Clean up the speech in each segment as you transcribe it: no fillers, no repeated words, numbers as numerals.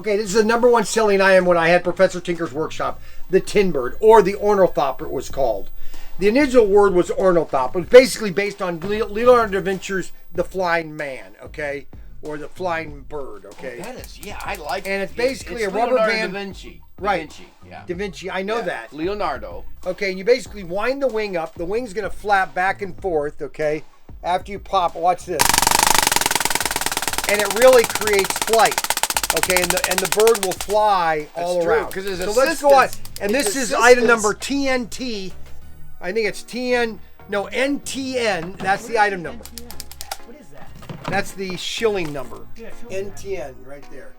Okay, this is the #1 selling item when I had Professor Tinker's workshop. The Tin Bird, or the ornithopter, it was called. The initial word was ornithopter. It was basically based on Leonardo da Vinci's The Flying Man, okay? Or the Flying Bird, okay? Oh, that is, yeah, I like it. And it's basically it's a rubber Leonardo band. Da Vinci. Right. Da Vinci, yeah. Da Vinci, I know that. Leonardo. Okay, and you basically wind the wing up. The wing's going to flap back and forth, okay? After you pop, watch this. And it really creates flight. Okay, and the bird will fly all around. Because there's so let's go on. And it's this is assistance. item number TNT. I think it's NTN. That's the item number. What is that? That's the Schylling number. Yeah, Schylling. NTN right there.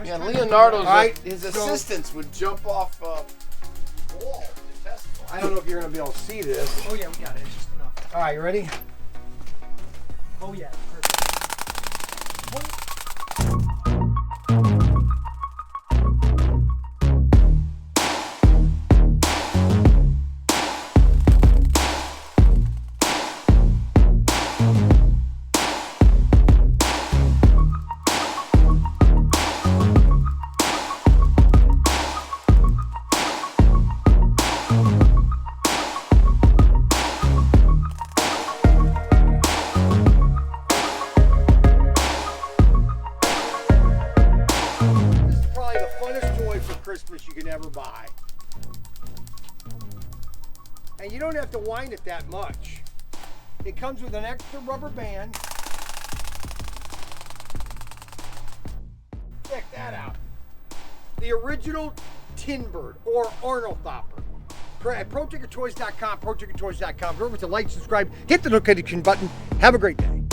Yeah, Leonardo's Right, his so- assistants would jump off the wall to test them. I don't know if you're going to be able to see this. Oh yeah, we got it. It's just enough. All right, you ready? Oh yeah, perfect. Christmas you can ever buy. And you don't have to wind it that much. It comes with an extra rubber band. Check that out. The original Tin Bird or ornithopter. At ProTinkerToys.com, ProTinkerToys.com. Remember to like, subscribe, hit the notification button. Have a great day.